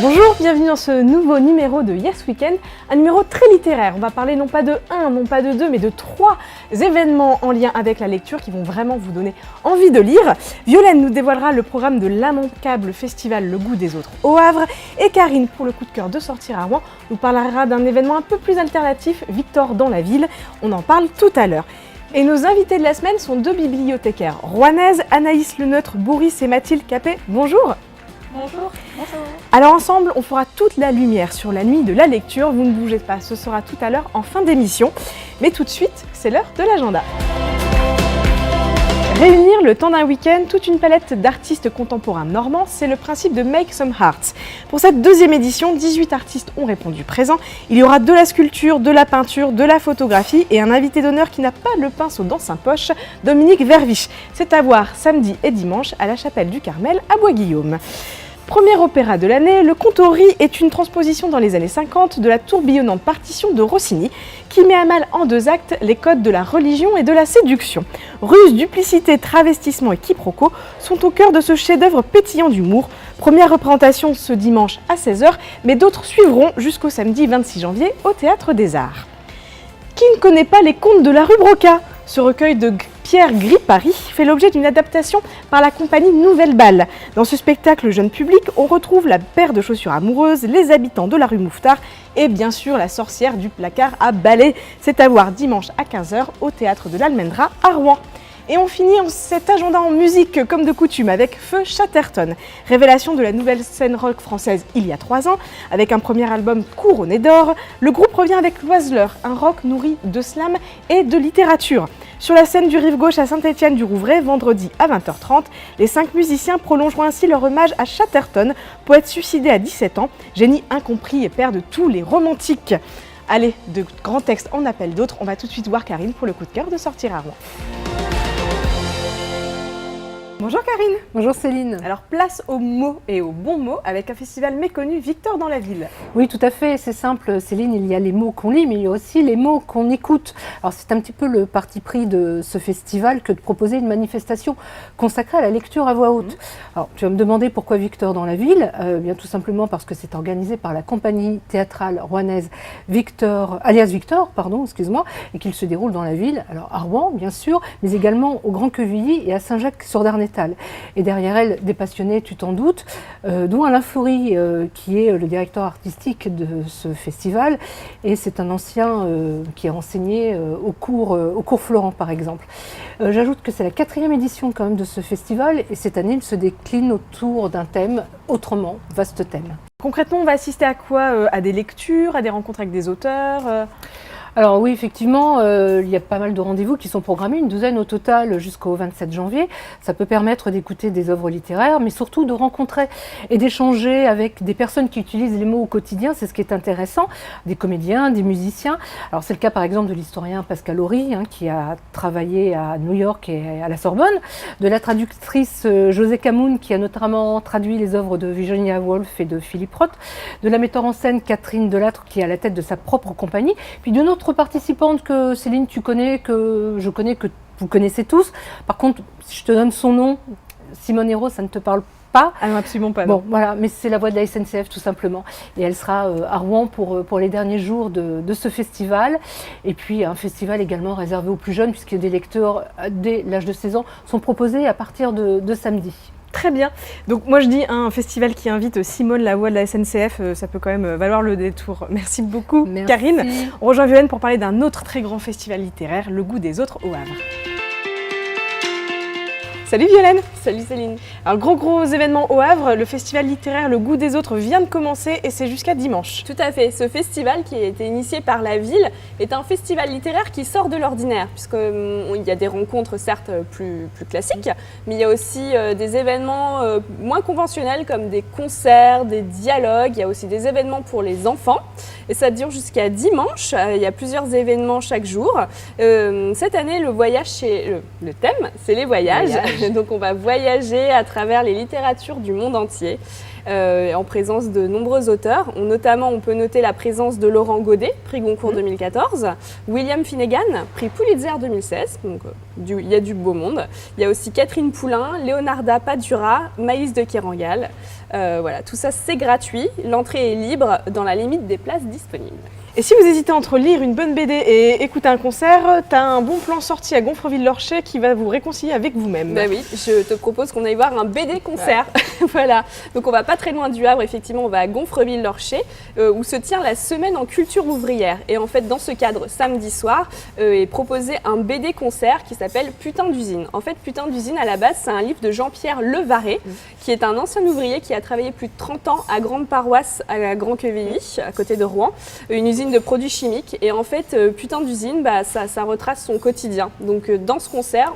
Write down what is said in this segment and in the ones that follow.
Bonjour, bienvenue dans ce nouveau numéro de Yes Weekend, un numéro très littéraire. On va parler non pas de 1, non pas de 2, mais de 3 événements en lien avec la lecture qui vont vraiment vous donner envie de lire. Violaine nous dévoilera le programme de l'immanquable festival Le Goût des Autres au Havre. Et Karine, pour le coup de cœur de sortir à Rouen, nous parlera d'un événement un peu plus alternatif, Victor dans la ville. On en parle tout à l'heure. Et nos invités de la semaine sont deux bibliothécaires rouennaises, Anaïs Leneutre, Bourris et Mathilde Capet. Bonjour. Bonjour. Bonjour. Alors ensemble, on fera toute la lumière sur la nuit de la lecture. Vous ne bougez pas, ce sera tout à l'heure en fin d'émission. Mais tout de suite, c'est l'heure de l'agenda. Réunir le temps d'un week-end toute une palette d'artistes contemporains normands, c'est le principe de Make Some Hearts. Pour cette deuxième édition, 18 artistes ont répondu présent. Il y aura de la sculpture, de la peinture, de la photographie et un invité d'honneur qui n'a pas le pinceau dans sa poche, Dominique Verviche. C'est à voir samedi et dimanche à la Chapelle du Carmel à Bois-Guillaume. Premier opéra de l'année, Le Contori est une transposition dans les années 50 de la tourbillonnante partition de Rossini qui met à mal en 2 actes les codes de la religion et de la séduction. Ruse, duplicité, travestissement et quiproquo sont au cœur de ce chef-d'œuvre pétillant d'humour. Première représentation ce dimanche à 16h, mais d'autres suivront jusqu'au samedi 26 janvier au Théâtre des Arts. Qui ne connaît pas les contes de la rue Broca ? Ce recueil de Pierre Gripari fait l'objet d'une adaptation par la compagnie Nouvelle Balle. Dans ce spectacle jeune public, on retrouve la paire de chaussures amoureuses, les habitants de la rue Mouffetard et bien sûr la sorcière du placard à balai. C'est à voir dimanche à 15h au Théâtre de l'Almendra à Rouen. Et on finit cet agenda en musique comme de coutume avec Feu Chatterton, révélation de la nouvelle scène rock française il y a 3 ans, avec un premier album couronné d'or. Le groupe revient avec L'Oiseleur, un rock nourri de slam et de littérature. Sur la scène du Rive Gauche à Saint-Étienne-du-Rouvray, vendredi à 20h30, les 5 musiciens prolongeront ainsi leur hommage à Chatterton, poète suicidé à 17 ans, génie incompris et père de tous les romantiques. Allez, de grands textes en appellent d'autres, on va tout de suite voir Karine pour le coup de cœur de sortir à Rouen. Bonjour Karine. Bonjour Céline. Alors place aux mots et aux bons mots avec un festival méconnu, Victor dans la ville. Oui, tout à fait, c'est simple Céline, il y a les mots qu'on lit mais il y a aussi les mots qu'on écoute. Alors c'est un petit peu le parti pris de ce festival que de proposer une manifestation consacrée à la lecture à voix haute. Alors tu vas me demander pourquoi Victor dans la ville, bien tout simplement parce que c'est organisé par la compagnie théâtrale rouennaise alias Victor, et qu'il se déroule dans la ville, alors à Rouen bien sûr, mais également au Grand Quevilly et à Saint-Jacques-sur-Darnétal. Et derrière elle, des passionnés, tu t'en doutes, dont Alain Foury, qui est le directeur artistique de ce festival. Et c'est un ancien qui a enseigné au cours Florent, par exemple. J'ajoute que c'est la 4e édition quand même de ce festival. Et cette année, il se décline autour d'un thème, autrement, vaste thème. Concrètement, on va assister à quoi ? À des lectures, à des rencontres avec des auteurs Alors oui, effectivement, il y a pas mal de rendez-vous qui sont programmés, une douzaine au total jusqu'au 27 janvier. Ça peut permettre d'écouter des œuvres littéraires, mais surtout de rencontrer et d'échanger avec des personnes qui utilisent les mots au quotidien. C'est ce qui est intéressant, des comédiens, des musiciens. Alors c'est le cas par exemple de l'historien Pascal Horry, qui a travaillé à New York et à la Sorbonne, de la traductrice José Camoun, qui a notamment traduit les œuvres de Virginia Woolf et de Philippe Roth, de la metteur en scène Catherine Delattre, qui est à la tête de sa propre compagnie, puis d'une autre participante que Céline, tu connais, que je connais, que vous connaissez tous. Par contre, si je te donne son nom, Simone Hérault, ça ne te parle pas? Ah non, absolument pas. Bon, non. voilà, mais c'est la voix de la SNCF tout simplement. Et elle sera à Rouen pour les derniers jours de ce festival. Et puis un festival également réservé aux plus jeunes, puisque des lecteurs dès l'âge de 16 ans sont proposés à partir de samedi. Très bien. Donc moi je dis un festival qui invite Simone, la voix de la SNCF, ça peut quand même valoir le détour. Merci beaucoup. Merci. Karine. On rejoint Violaine pour parler d'un autre très grand festival littéraire, Le Goût des Autres au Havre. Salut Violaine. Salut Céline. Alors gros événement au Havre, le festival littéraire Le Goût des Autres vient de commencer et c'est jusqu'à dimanche. Tout à fait, ce festival qui a été initié par la ville est un festival littéraire qui sort de l'ordinaire puisqu'il y a des rencontres certes plus classiques, mais il y a aussi des événements moins conventionnels comme des concerts, des dialogues, il y a aussi des événements pour les enfants et ça dure jusqu'à dimanche, il y a plusieurs événements chaque jour. Cette année le thème c'est les voyages. Donc on va voyager à travers les littératures du monde entier, en présence de nombreux auteurs. Notamment, on peut noter la présence de Laurent Godet, prix Goncourt 2014, William Finnegan, prix Pulitzer 2016, donc il y a du beau monde. Il y a aussi Catherine Poulain, Leonarda Padura, Maïs de Kerangal. Voilà, tout ça c'est gratuit, l'entrée est libre dans la limite des places disponibles. Et si vous hésitez entre lire une bonne BD et écouter un concert, tu as un bon plan sorti à Gonfreville-Lorcher qui va vous réconcilier avec vous-même. Bah oui, je te propose qu'on aille voir un BD concert. Ouais. Voilà, donc on va pas très loin du Havre, effectivement, on va à Gonfreville-Lorcher où se tient la semaine en culture ouvrière. Et en fait, dans ce cadre, samedi soir, est proposé un BD concert qui s'appelle Putain d'usine. En fait, Putain d'usine, à la base, c'est un livre de Jean-Pierre Levarret, qui est un ancien ouvrier qui a travaillé plus de 30 ans à Grande Paroisse, à Grand-Quevilly, à côté de Rouen, une usine de produits chimiques. Et en fait, Putain d'usine, ça retrace son quotidien. Donc dans ce concert,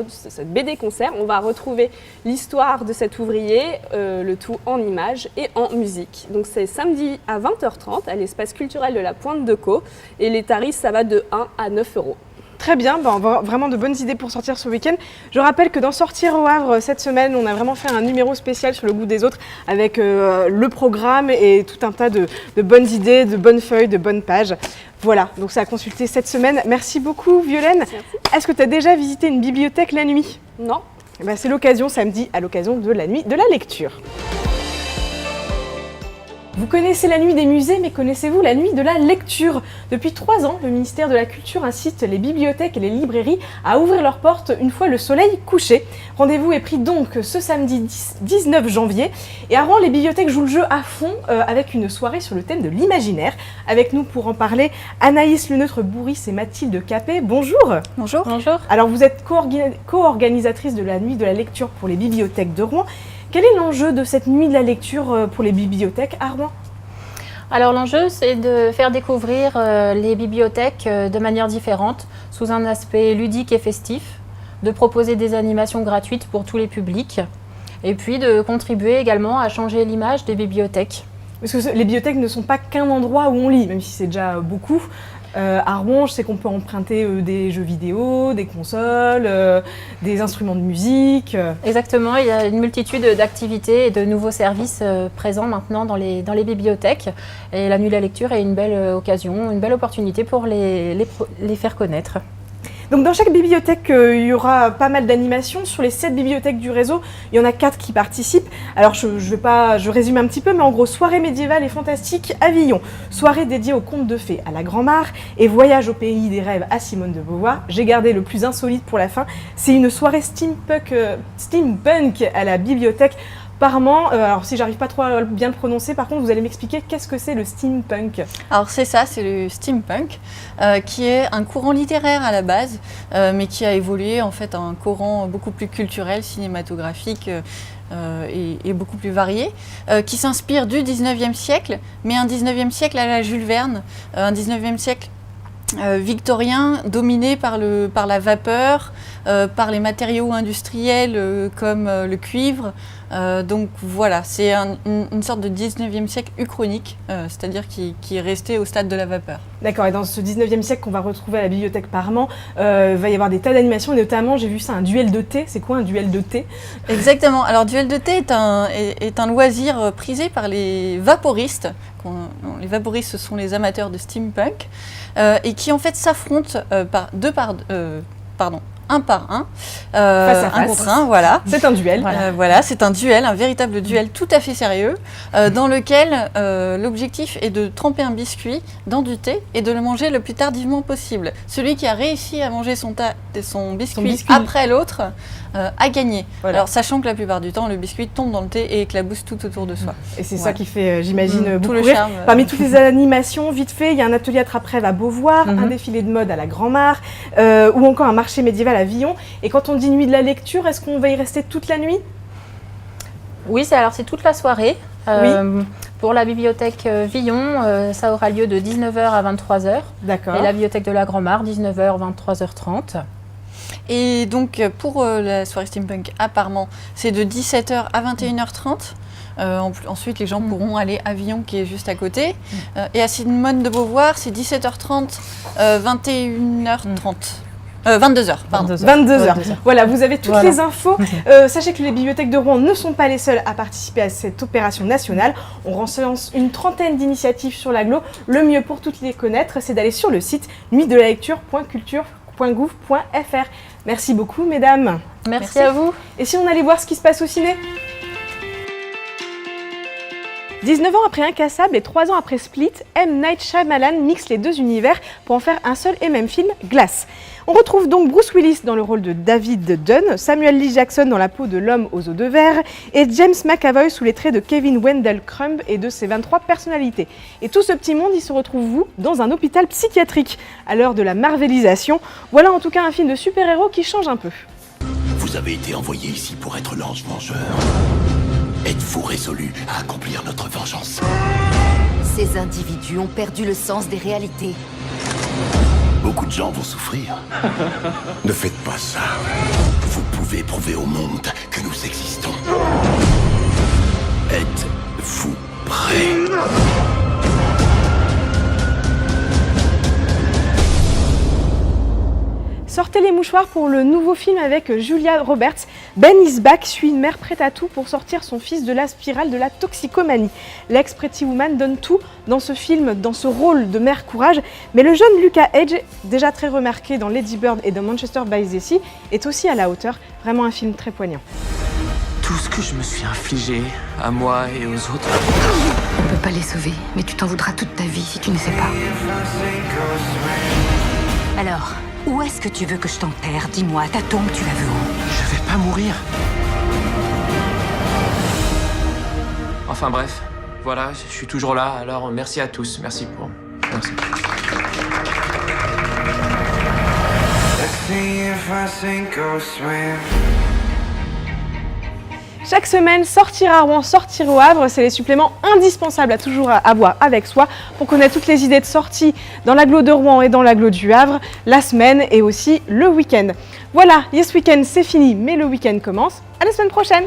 cette BD concert, on va retrouver l'histoire de cet ouvrier, le tout en images et en musique. Donc c'est samedi à 20h30 à l'espace culturel de la Pointe de Caux. Et les tarifs, ça va de 1 à 9 €. Très bien, on va avoir vraiment de bonnes idées pour sortir ce week-end. Je rappelle que dans Sortir au Havre, cette semaine, on a vraiment fait un numéro spécial sur le goût des autres avec le programme et tout un tas de bonnes idées, de bonnes feuilles, de bonnes pages. Voilà, donc c'est à consulter cette semaine. Merci beaucoup Violaine. Merci. Est-ce que tu as déjà visité une bibliothèque la nuit? Non. C'est l'occasion samedi, à l'occasion de la nuit de la lecture. Vous connaissez la nuit des musées, mais connaissez-vous la nuit de la lecture? Depuis 3 ans, le ministère de la Culture incite les bibliothèques et les librairies à ouvrir leurs portes une fois le soleil couché. Rendez-vous est pris donc ce samedi 19 janvier. Et à Rouen, les bibliothèques jouent le jeu à fond avec une soirée sur le thème de l'imaginaire. Avec nous pour en parler, Anaïs Leneutre-Bourris et Mathilde Capet. Bonjour. Bonjour. Bonjour. Alors vous êtes co-organisatrice de la nuit de la lecture pour les bibliothèques de Rouen. Quel est l'enjeu de cette nuit de la lecture pour les bibliothèques à Rouen? Alors l'enjeu, c'est de faire découvrir les bibliothèques de manière différente, sous un aspect ludique et festif, de proposer des animations gratuites pour tous les publics, et puis de contribuer également à changer l'image des bibliothèques. Parce que les bibliothèques ne sont pas qu'un endroit où on lit, même si c'est déjà beaucoup. À Rouen, je sais qu'on peut emprunter des jeux vidéo, des consoles, des instruments de musique. Exactement, il y a une multitude d'activités et de nouveaux services présents maintenant dans les bibliothèques. Et la nuit de la lecture est une belle occasion, une belle opportunité pour les faire connaître. Donc dans chaque bibliothèque, il y aura pas mal d'animations. Sur les 7 bibliothèques du réseau, il y en a 4 qui participent. Alors je résume un petit peu, mais en gros, soirée médiévale et fantastique à Villon, soirée dédiée aux contes de fées à la Grand-Mare et voyage au pays des rêves à Simone de Beauvoir. J'ai gardé le plus insolite pour la fin. C'est une soirée steampunk à la bibliothèque Parment. Alors si j'arrive pas trop à bien le prononcer, par contre vous allez m'expliquer qu'est-ce que c'est le steampunk. Alors c'est ça, c'est le steampunk, qui est un courant littéraire à la base, mais qui a évolué en fait en un courant beaucoup plus culturel, cinématographique et beaucoup plus varié, qui s'inspire du 19e siècle, mais un 19e siècle à la Jules Verne, un 19e siècle victorien dominé par la vapeur, par les matériaux industriels comme le cuivre. Donc voilà, c'est une sorte de 19e siècle uchronique, c'est-à-dire qui est resté au stade de la vapeur. D'accord, et dans ce 19e siècle qu'on va retrouver à la bibliothèque Parment, va y avoir des tas d'animations, et notamment j'ai vu ça, un duel de thé. C'est quoi un duel de thé? Exactement, alors duel de thé est un loisir prisé par les vaporistes. Les vaporistes, ce sont les amateurs de steampunk, et qui en fait s'affrontent un par un, face à face. un contre un, voilà. C'est un duel. Voilà, c'est un duel, un véritable duel tout à fait sérieux, dans lequel l'objectif est de tremper un biscuit dans du thé et de le manger le plus tardivement possible. Celui qui a réussi à manger son biscuit après l'autre a gagné. Voilà. Alors sachant que la plupart du temps, le biscuit tombe dans le thé et éclabousse tout autour de soi. Et c'est ça qui fait, j'imagine, beaucoup tout le rire. charme. Parmi toutes les animations, vite fait, il y a un atelier attrape-rêve à Beauvoir, un défilé de mode à la Grand-Mare, ou encore un marché médiéval à Villon. Et quand on dit nuit de la lecture, est-ce qu'on va y rester toute la nuit? Oui, c'est toute la soirée. Oui. Pour la bibliothèque Villon, ça aura lieu de 19h à 23h. D'accord. Et la bibliothèque de la Grand-Mare, 19h, 23h30. Et donc pour la soirée steampunk à Parment, c'est de 17h à 21h30. Ensuite, les gens pourront aller à Villon, qui est juste à côté. Et à Simone de Beauvoir, c'est 17h30, 21h30. 22h, pardon. 22h. Voilà, vous avez toutes Voilà. les infos. Sachez que les bibliothèques de Rouen ne sont pas les seules à participer à cette opération nationale. On relance une trentaine d'initiatives sur l'agglo. Le mieux pour toutes les connaître, c'est d'aller sur le site nuitdelalecture.culture.gouv.fr. Merci beaucoup, mesdames. Merci à vous. Et si on allait voir ce qui se passe au ciné ? 19 ans après Incassable et 3 ans après Split, M. Night Shyamalan mixe les deux univers pour en faire un seul et même film, Glass. On retrouve donc Bruce Willis dans le rôle de David Dunn, Samuel L. Jackson dans la peau de l'homme aux os de verre et James McAvoy sous les traits de Kevin Wendell Crumb et de ses 23 personnalités. Et tout ce petit monde, il se retrouve dans un hôpital psychiatrique. À l'heure de la marvelisation, voilà en tout cas un film de super-héros qui change un peu. Vous avez été envoyé ici pour être l'ange vengeur. Êtes-vous résolu à accomplir notre vengeance? Ces individus ont perdu le sens des réalités. Beaucoup de gens vont souffrir. Ne faites pas ça. Vous pouvez prouver au monde que nous existons. Êtes-vous prêts? Sortez les mouchoirs pour le nouveau film avec Julia Roberts. Ben is back suit une mère prête à tout pour sortir son fils de la spirale de la toxicomanie. L'ex-Pretty Woman donne tout dans ce film, dans ce rôle de mère courage. Mais le jeune Lucas Hedge, déjà très remarqué dans Lady Bird et dans Manchester by the Sea, est aussi à la hauteur. Vraiment un film très poignant. Tout ce que je me suis infligé, à moi et aux autres. On peut pas les sauver, mais tu t'en voudras toute ta vie si tu ne sais pas. Alors, où est-ce que tu veux que je t'enterre? Dis-moi, ta tombe, tu la veux où? Je vais pas mourir. Enfin bref, voilà, je suis toujours là, alors merci à tous, merci. Chaque semaine, sortir à Rouen, sortir au Havre, c'est les suppléments indispensables à toujours avoir avec soi pour connaître toutes les idées de sortie dans l'agglo de Rouen et dans l'agglo du Havre, la semaine et aussi le week-end. Voilà, Yes Weekend c'est fini, mais le week-end commence. À la semaine prochaine!